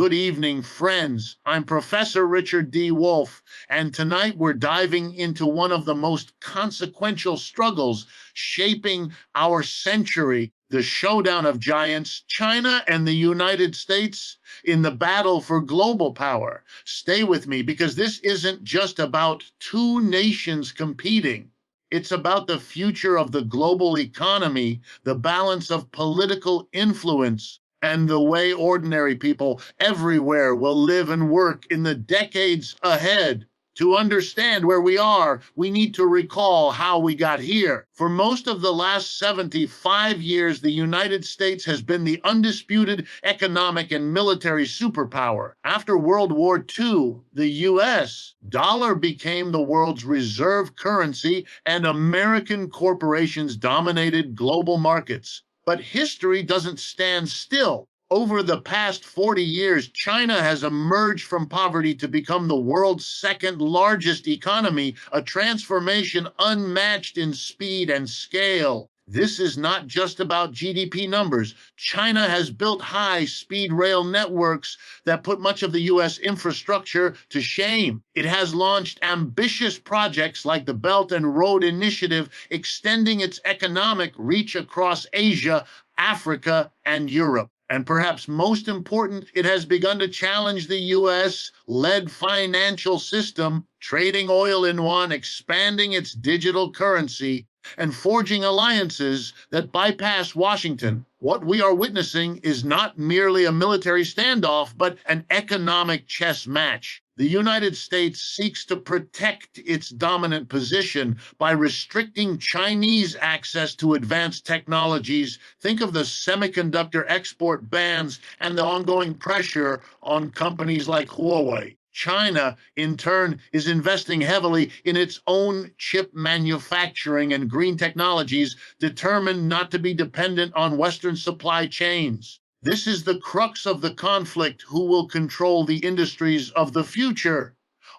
Good evening, friends. I'm Professor Richard D. Wolff, and tonight we're diving into one of the most consequential struggles shaping our century, the Showdown of Giants, China and the United States in the battle for global power. Stay with me because this isn't just about two nations competing. It's about the future of the global economy, the balance of political influence, and the way ordinary people everywhere will live and work in the decades ahead. To understand where we are, we need to recall how we got here. For most of the last 75 years, the United States has been the undisputed economic and military superpower. After World War II, the U.S. dollar became the world's reserve currency, and American corporations dominated global markets. But history doesn't stand still. Over the past 40 years, China has emerged from poverty to become the world's second largest economy, a transformation unmatched in speed and scale. This is not just about GDP numbers. China has built high-speed rail networks that put much of the U.S. infrastructure to shame. It has launched ambitious projects like the Belt and Road Initiative, extending its economic reach across Asia, Africa, and Europe. And perhaps most important, it has begun to challenge the U.S.-led financial system, trading oil in yuan, expanding its digital currency, and forging alliances that bypass Washington. What we are witnessing is not merely a military standoff, but an economic chess match. The United States seeks to protect its dominant position by restricting Chinese access to advanced technologies. Think of the semiconductor export bans and the ongoing pressure on companies like Huawei. China, in turn, is investing heavily in its own chip manufacturing and green technologies, determined not to be dependent on Western supply chains. This is the crux of the conflict: who will control the industries of the future?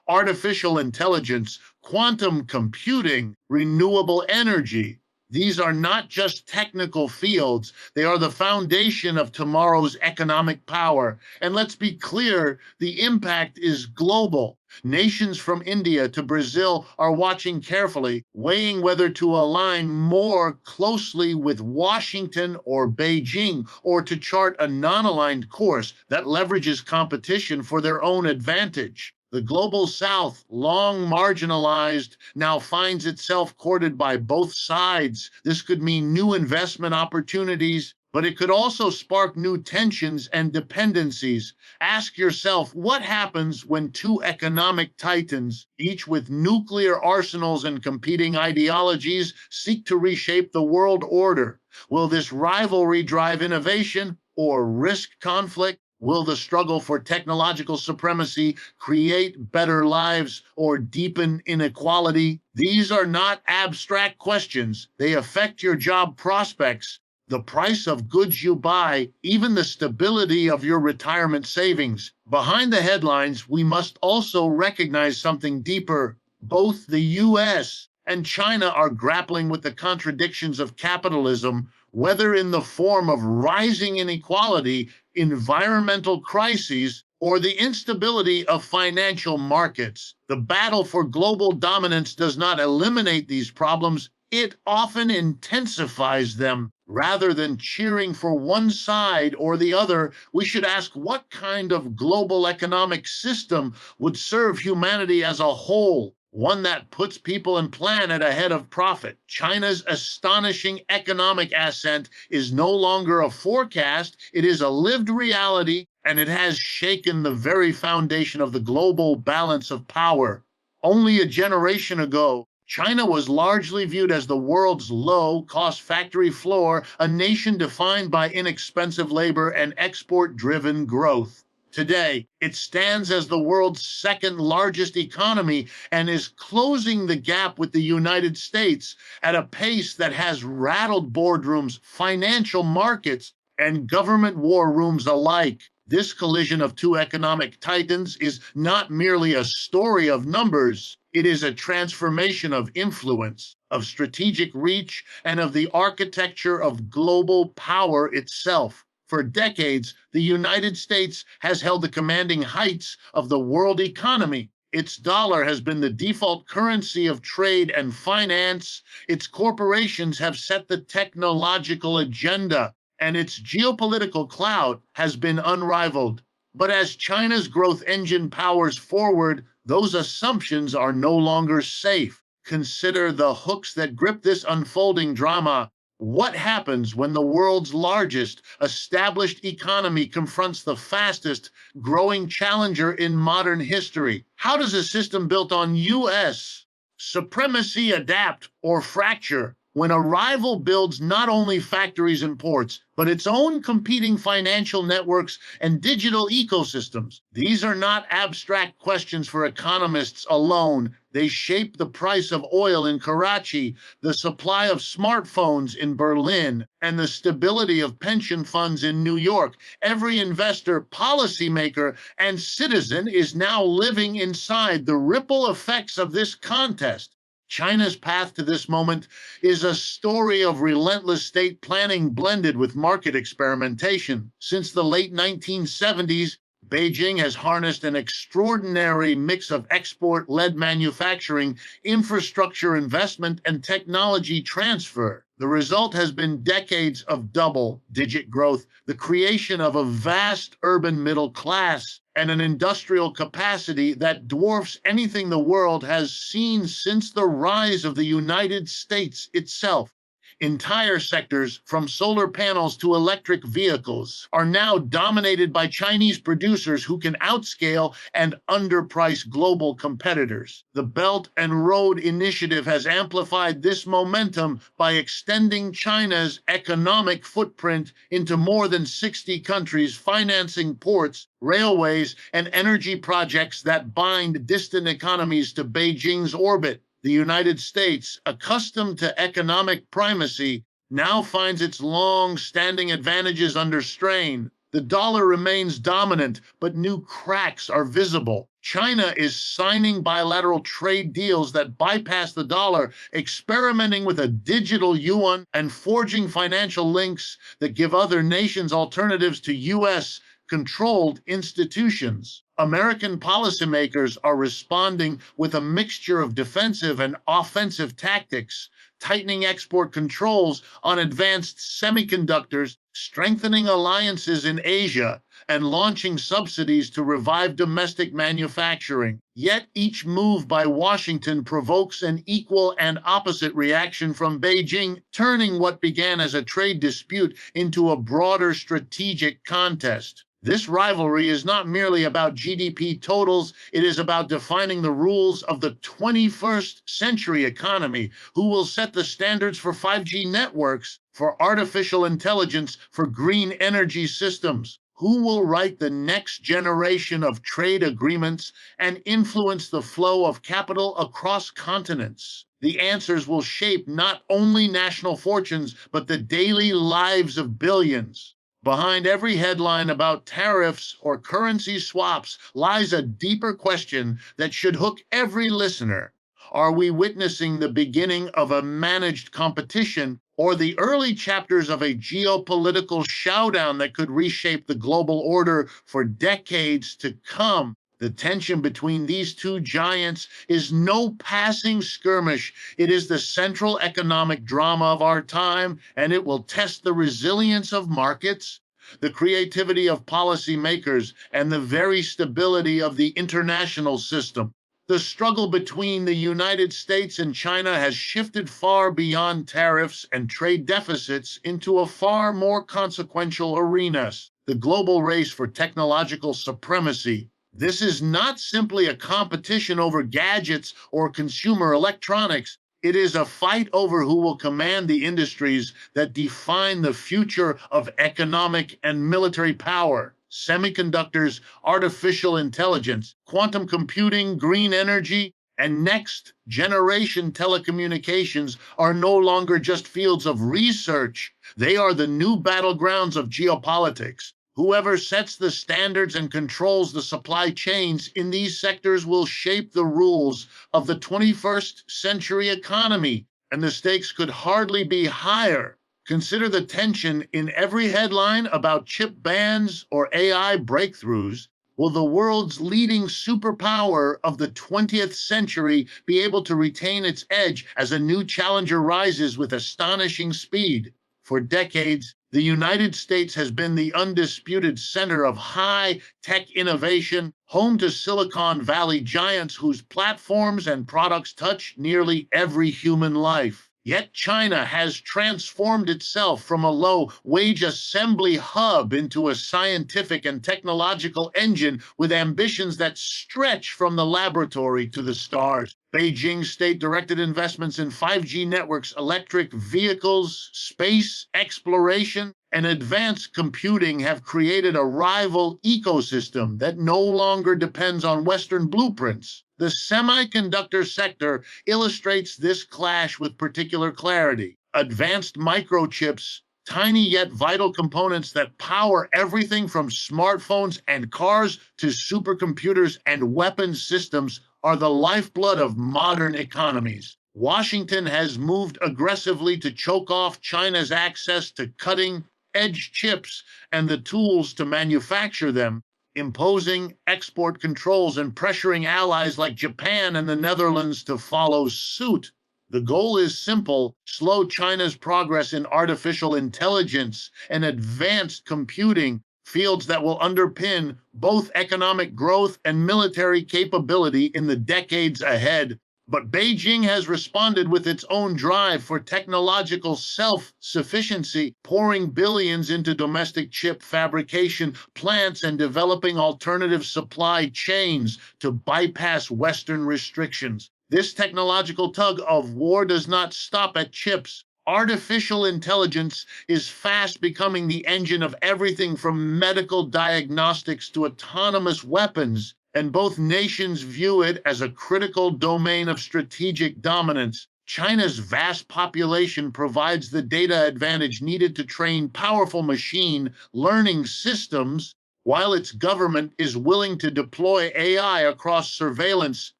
Artificial intelligence, quantum computing, renewable energy. These are not just technical fields, they are the foundation of tomorrow's economic power. And let's be clear, the impact is global. Nations from India to Brazil are watching carefully, weighing whether to align more closely with Washington or Beijing, or to chart a non-aligned course that leverages competition for their own advantage. The global south, long marginalized, now finds itself courted by both sides. This could mean new investment opportunities, but it could also spark new tensions and dependencies. Ask yourself, what happens when two economic titans, each with nuclear arsenals and competing ideologies, seek to reshape the world order? Will this rivalry drive innovation or risk conflict? Will the struggle for technological supremacy create better lives or deepen inequality? These are not abstract questions. They affect your job prospects, the price of goods you buy, even the stability of your retirement savings. Behind the headlines, we must also recognize something deeper. Both the U.S. and China are grappling with the contradictions of capitalism, whether in the form of rising inequality, environmental crises, or the instability of financial markets. The battle for global dominance does not eliminate these problems, it often intensifies them. Rather than cheering for one side or the other, we should ask, what kind of global economic system would serve humanity as a whole? One that puts people and planet ahead of profit. China's astonishing economic ascent is no longer a forecast, it is a lived reality, and it has shaken the very foundation of the global balance of power. Only a generation ago, China was largely viewed as the world's low-cost factory floor, a nation defined by inexpensive labor and export-driven growth. Today, it stands as the world's second largest economy and is closing the gap with the United States at a pace that has rattled boardrooms, financial markets, and government war rooms alike. This collision of two economic titans is not merely a story of numbers. It is a transformation of influence, of strategic reach, and of the architecture of global power itself. For decades, the United States has held the commanding heights of the world economy. Its dollar has been the default currency of trade and finance. Its corporations have set the technological agenda, and its geopolitical clout has been unrivaled. But as China's growth engine powers forward, those assumptions are no longer safe. Consider the hooks that grip this unfolding drama. What happens when the world's largest established economy confronts the fastest growing challenger in modern history? How does a system built on U.S. supremacy adapt or fracture when a rival builds not only factories and ports, but its own competing financial networks and digital ecosystems? These are not abstract questions for economists alone. They shape the price of oil in Karachi, the supply of smartphones in Berlin, and the stability of pension funds in New York. Every investor, policymaker, and citizen is now living inside the ripple effects of this contest. China's path to this moment is a story of relentless state planning blended with market experimentation. Since the late 1970s, Beijing has harnessed an extraordinary mix of export-led manufacturing, infrastructure investment, and technology transfer. The result has been decades of double-digit growth, the creation of a vast urban middle class, and an industrial capacity that dwarfs anything the world has seen since the rise of the United States itself. Entire sectors, from solar panels to electric vehicles, are now dominated by Chinese producers who can outscale and underprice global competitors. The Belt and Road Initiative has amplified this momentum by extending China's economic footprint into more than 60 countries, financing ports, railways, and energy projects that bind distant economies to Beijing's orbit. The United States, accustomed to economic primacy, now finds its long-standing advantages under strain. The dollar remains dominant, but new cracks are visible. China is signing bilateral trade deals that bypass the dollar, experimenting with a digital yuan, and forging financial links that give other nations alternatives to U.S. controlled institutions. American policymakers are responding with a mixture of defensive and offensive tactics, tightening export controls on advanced semiconductors, strengthening alliances in Asia, and launching subsidies to revive domestic manufacturing. Yet each move by Washington provokes an equal and opposite reaction from Beijing, turning what began as a trade dispute into a broader strategic contest. This rivalry is not merely about GDP totals, it is about defining the rules of the 21st century economy. Who will set the standards for 5G networks, for artificial intelligence, for green energy systems? Who will write the next generation of trade agreements and influence the flow of capital across continents? The answers will shape not only national fortunes, but the daily lives of billions. Behind every headline about tariffs or currency swaps lies a deeper question that should hook every listener. Are we witnessing the beginning of a managed competition or the early chapters of a geopolitical showdown that could reshape the global order for decades to come? The tension between these two giants is no passing skirmish. It is the central economic drama of our time, and it will test the resilience of markets, the creativity of policymakers, and the very stability of the international system. The struggle between the United States and China has shifted far beyond tariffs and trade deficits into a far more consequential arena, the global race for technological supremacy. This is not simply a competition over gadgets or consumer electronics. It is a fight over who will command the industries that define the future of economic and military power. Semiconductors, artificial intelligence, quantum computing, green energy, and next-generation telecommunications are no longer just fields of research. They are the new battlegrounds of geopolitics. Whoever sets the standards and controls the supply chains in these sectors will shape the rules of the 21st century economy, and the stakes could hardly be higher. Consider the tension in every headline about chip bans or AI breakthroughs. Will the world's leading superpower of the 20th century be able to retain its edge as a new challenger rises with astonishing speed? For decades, the United States has been the undisputed center of high tech innovation, home to Silicon Valley giants whose platforms and products touch nearly every human life. Yet China has transformed itself from a low-wage assembly hub into a scientific and technological engine with ambitions that stretch from the laboratory to the stars. Beijing's state-directed investments in 5G networks, electric vehicles, space exploration, and advanced computing have created a rival ecosystem that no longer depends on Western blueprints. The semiconductor sector illustrates this clash with particular clarity. Advanced microchips, tiny yet vital components that power everything from smartphones and cars to supercomputers and weapons systems, are the lifeblood of modern economies. Washington has moved aggressively to choke off China's access to cutting-edge chips and the tools to manufacture them, imposing export controls and pressuring allies like Japan and the Netherlands to follow suit. The goal is simple: slow China's progress in artificial intelligence and advanced computing, fields that will underpin both economic growth and military capability in the decades ahead. But Beijing has responded with its own drive for technological self-sufficiency, pouring billions into domestic chip fabrication plants and developing alternative supply chains to bypass Western restrictions. This technological tug-of-war does not stop at chips. Artificial intelligence is fast becoming the engine of everything from medical diagnostics to autonomous weapons, and both nations view it as a critical domain of strategic dominance. China's vast population provides the data advantage needed to train powerful machine learning systems, while its government is willing to deploy AI across surveillance,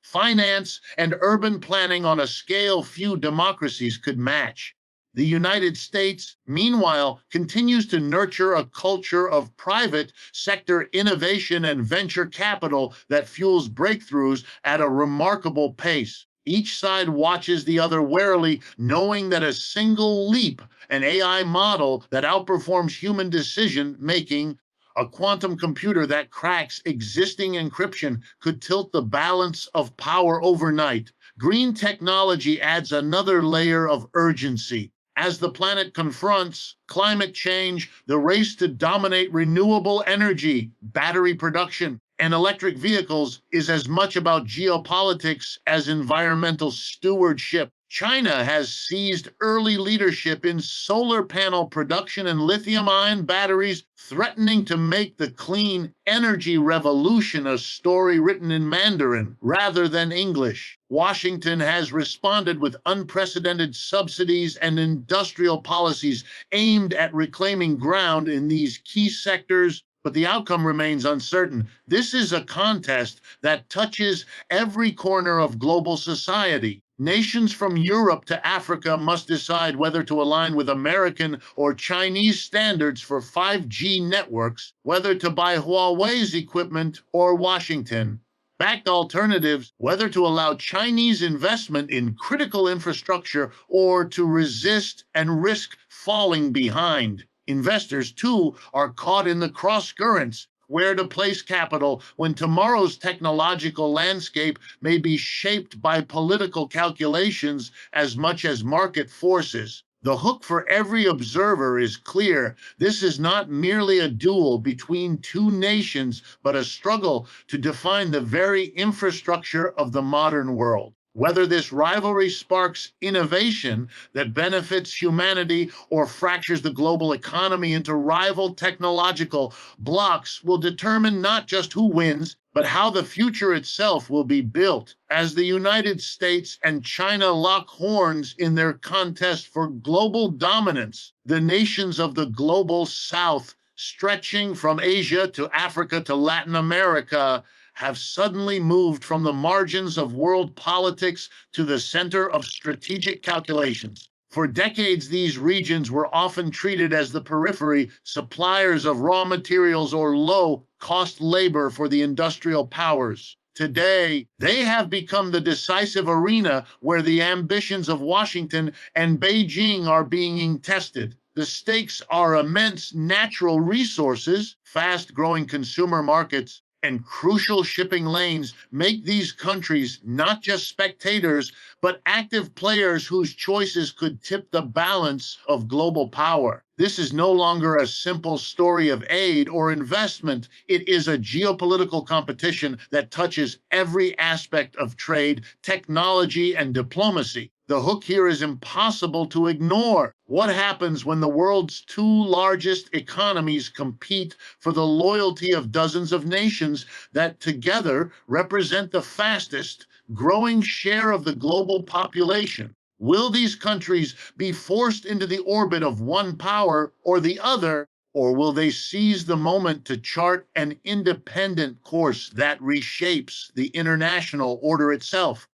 finance, and urban planning on a scale few democracies could match. The United States, meanwhile, continues to nurture a culture of private sector innovation and venture capital that fuels breakthroughs at a remarkable pace. Each side watches the other warily, knowing that a single leap, an AI model that outperforms human decision-making, a quantum computer that cracks existing encryption, could tilt the balance of power overnight. Green technology adds another layer of urgency. As the planet confronts climate change, the race to dominate renewable energy, battery production, and electric vehicles is as much about geopolitics as environmental stewardship. China has seized early leadership in solar panel production and lithium-ion batteries, threatening to make the clean energy revolution a story written in Mandarin rather than English. Washington has responded with unprecedented subsidies and industrial policies aimed at reclaiming ground in these key sectors, but the outcome remains uncertain. This is a contest that touches every corner of global society. Nations from Europe to Africa must decide whether to align with American or Chinese standards for 5G networks, whether to buy Huawei's equipment or Washington. Backed alternatives, whether to allow Chinese investment in critical infrastructure or to resist and risk falling behind. Investors, too, are caught in the cross-currents, where to place capital when tomorrow's technological landscape may be shaped by political calculations as much as market forces. The hook for every observer is clear. This is not merely a duel between two nations, but a struggle to define the very infrastructure of the modern world. Whether this rivalry sparks innovation that benefits humanity or fractures the global economy into rival technological blocks will determine not just who wins, but how the future itself will be built. As the United States and China lock horns in their contest for global dominance, the nations of the global South, stretching from Asia to Africa to Latin America, have suddenly moved from the margins of world politics to the center of strategic calculations. For decades, these regions were often treated as the periphery, suppliers of raw materials or low-cost labor for the industrial powers. Today, they have become the decisive arena where the ambitions of Washington and Beijing are being tested. The stakes are immense natural resources, fast-growing consumer markets, and crucial shipping lanes make these countries not just spectators, but active players whose choices could tip the balance of global power. This is no longer a simple story of aid or investment. It is a geopolitical competition that touches every aspect of trade, technology, and diplomacy. The hook here is impossible to ignore. What happens when the world's two largest economies compete for the loyalty of dozens of nations that together represent the fastest growing share of the global population? Will these countries be forced into the orbit of one power or the other, or will they seize the moment to chart an independent course that reshapes the international order itself?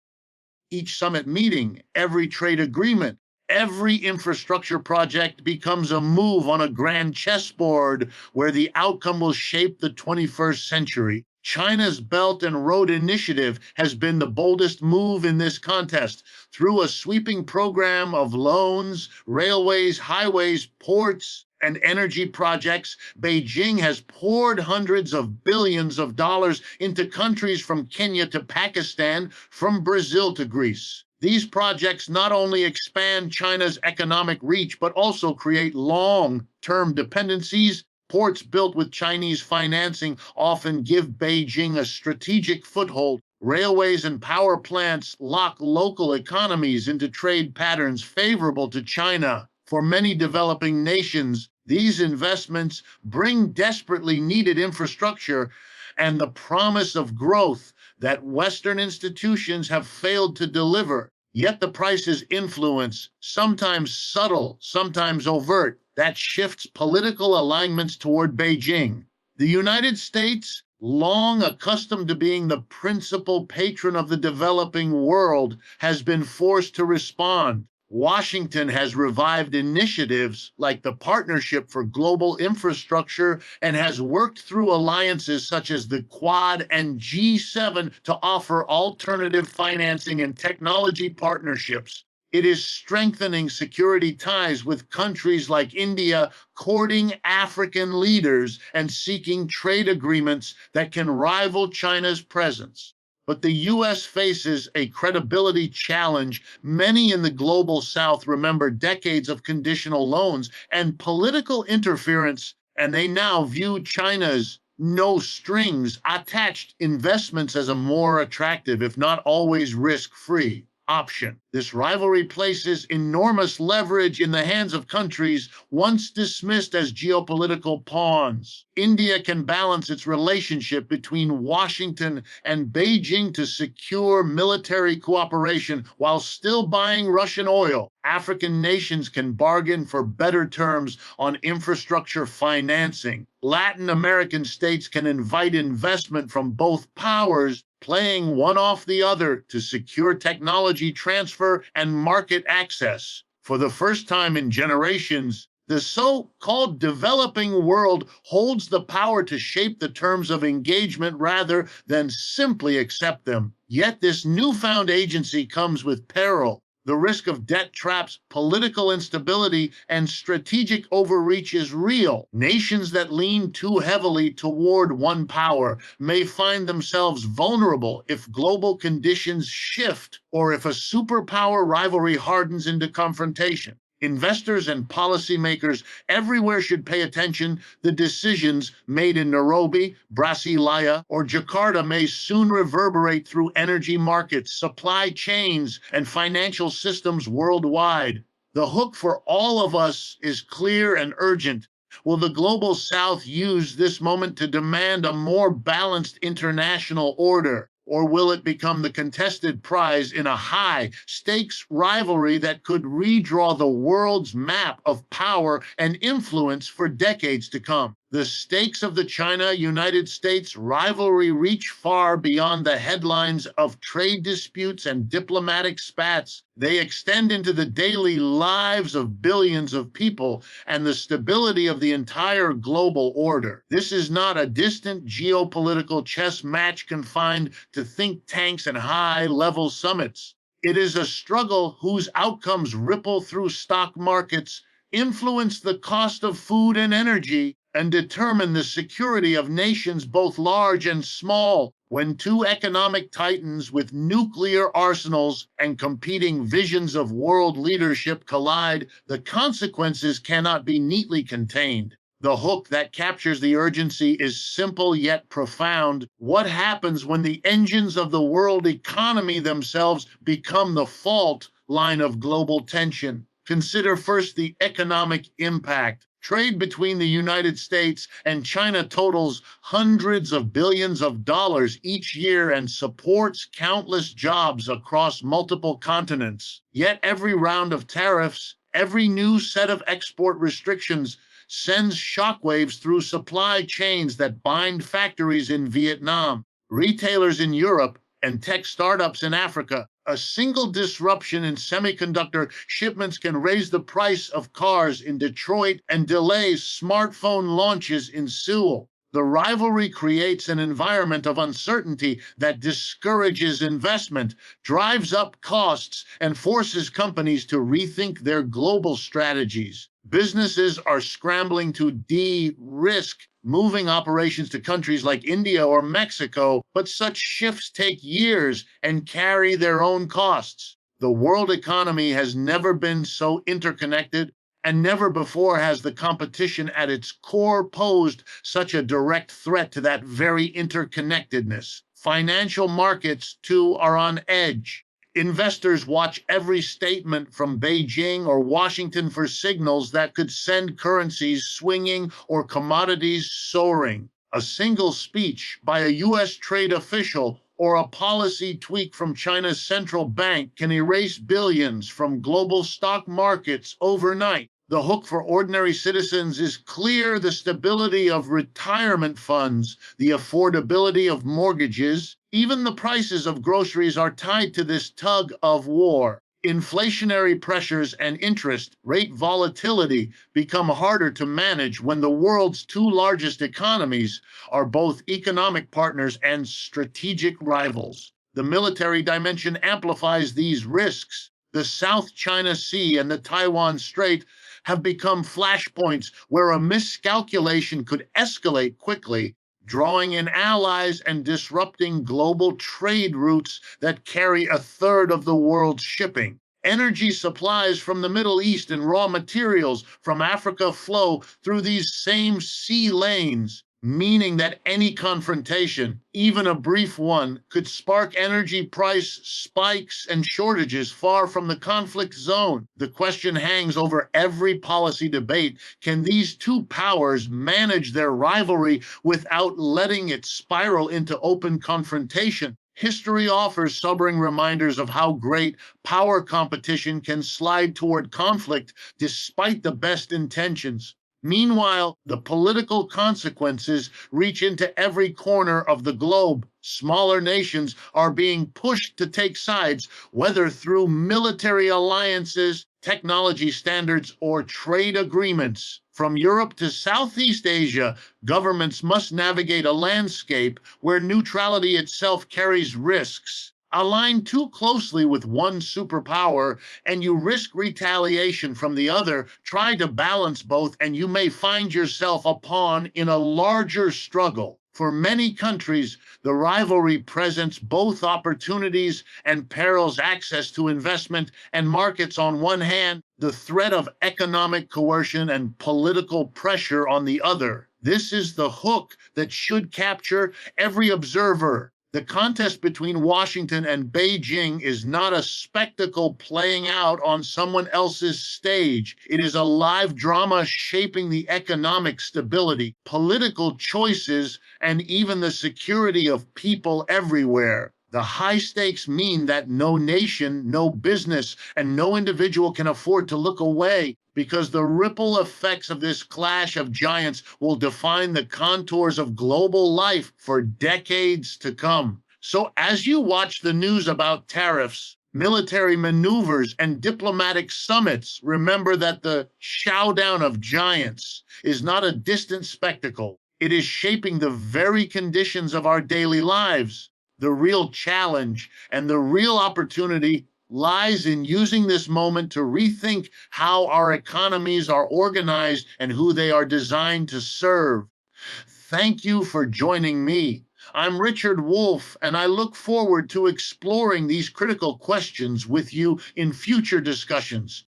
Each summit meeting, every trade agreement, every infrastructure project becomes a move on a grand chessboard where the outcome will shape the 21st century. China's Belt and Road Initiative has been the boldest move in this contest. Through a sweeping program of loans, railways, highways, ports, and energy projects, Beijing has poured hundreds of billions of dollars into countries from Kenya to Pakistan, from Brazil to Greece. These projects not only expand China's economic reach, but also create long-term dependencies. Ports built with Chinese financing often give Beijing a strategic foothold. Railways and power plants lock local economies into trade patterns favorable to China. For many developing nations, these investments bring desperately needed infrastructure and the promise of growth that Western institutions have failed to deliver. Yet the price is influence, sometimes subtle, sometimes overt, that shifts political alignments toward Beijing. The United States, long accustomed to being the principal patron of the developing world, has been forced to respond. Washington has revived initiatives like the Partnership for Global Infrastructure and has worked through alliances such as the Quad and G7 to offer alternative financing and technology partnerships. It is strengthening security ties with countries like India, courting African leaders, and seeking trade agreements that can rival China's presence. But the U.S. faces a credibility challenge. Many in the global South remember decades of conditional loans and political interference, and they now view China's no strings attached investments as a more attractive, if not always risk-free, option. This rivalry places enormous leverage in the hands of countries once dismissed as geopolitical pawns. India can balance its relationship between Washington and Beijing to secure military cooperation while still buying Russian oil. African nations can bargain for better terms on infrastructure financing. Latin American states can invite investment from both powers, playing one off the other to secure technology transfer and market access. For the first time in generations, the so-called developing world holds the power to shape the terms of engagement rather than simply accept them. Yet this newfound agency comes with peril. The risk of debt traps, political instability, and strategic overreach is real. Nations that lean too heavily toward one power may find themselves vulnerable if global conditions shift or if a superpower rivalry hardens into confrontation. Investors and policymakers everywhere should pay attention. The decisions made in Nairobi, Brasilia, or Jakarta may soon reverberate through energy markets, supply chains, and financial systems worldwide. The hook for all of us is clear and urgent. Will the global South use this moment to demand a more balanced international order? Or will it become the contested prize in a high-stakes rivalry that could redraw the world's map of power and influence for decades to come? The stakes of the China-United States rivalry reach far beyond the headlines of trade disputes and diplomatic spats. They extend into the daily lives of billions of people and the stability of the entire global order. This is not a distant geopolitical chess match confined to think tanks and high-level summits. It is a struggle whose outcomes ripple through stock markets, influence the cost of food and energy, and determine the security of nations both large and small. When two economic titans with nuclear arsenals and competing visions of world leadership collide, the consequences cannot be neatly contained. The hook that captures the urgency is simple yet profound. What happens when the engines of the world economy themselves become the fault line of global tension? Consider first the economic impact. Trade between the United States and China totals hundreds of billions of dollars each year and supports countless jobs across multiple continents. Yet every round of tariffs, every new set of export restrictions sends shockwaves through supply chains that bind factories in Vietnam, retailers in Europe, and tech startups in Africa. A single disruption in semiconductor shipments can raise the price of cars in Detroit and delay smartphone launches in Seoul. The rivalry creates an environment of uncertainty that discourages investment, drives up costs, and forces companies to rethink their global strategies. Businesses are scrambling to de-risk, moving operations to countries like India or Mexico, but such shifts take years and carry their own costs. The world economy has never been so interconnected, and never before has the competition at its core posed such a direct threat to that very interconnectedness. Financial markets, too, are on edge. Investors watch every statement from Beijing or Washington for signals that could send currencies swinging or commodities soaring. A single speech by a U.S. trade official or a policy tweak from China's central bank can erase billions from global stock markets overnight. The hook for ordinary citizens is clear: the stability of retirement funds, the affordability of mortgages, even the prices of groceries are tied to this tug of war. Inflationary pressures and interest rate volatility become harder to manage when the world's two largest economies are both economic partners and strategic rivals. The military dimension amplifies these risks. The South China Sea and the Taiwan Strait have become flashpoints where a miscalculation could escalate quickly, drawing in allies and disrupting global trade routes that carry a third of the world's shipping. Energy supplies from the Middle East and raw materials from Africa flow through these same sea lanes, meaning that any confrontation, even a brief one, could spark energy price spikes and shortages far from the conflict zone. The question hangs over every policy debate: can these two powers manage their rivalry without letting it spiral into open confrontation? History offers sobering reminders of how great power competition can slide toward conflict despite the best intentions. Meanwhile, the political consequences reach into every corner of the globe. Smaller nations are being pushed to take sides, whether through military alliances, technology standards, or trade agreements. From Europe to Southeast Asia, governments must navigate a landscape where neutrality itself carries risks. Align too closely with one superpower, and you risk retaliation from the other. Try to balance both, and you may find yourself a pawn in a larger struggle. For many countries, the rivalry presents both opportunities and perils: access to investment and markets on one hand, the threat of economic coercion and political pressure on the other. This is the hook that should capture every observer. The contest between Washington and Beijing is not a spectacle playing out on someone else's stage. It is a live drama shaping the economic stability, political choices, and even the security of people everywhere. The high stakes mean that no nation, no business, and no individual can afford to look away because the ripple effects of this clash of giants will define the contours of global life for decades to come. So, as you watch the news about tariffs, military maneuvers, and diplomatic summits, remember that the Showdown of Giants is not a distant spectacle. It is shaping the very conditions of our daily lives. The real challenge and the real opportunity lies in using this moment to rethink how our economies are organized and who they are designed to serve. Thank you for joining me. I'm Richard Wolff, and I look forward to exploring these critical questions with you in future discussions.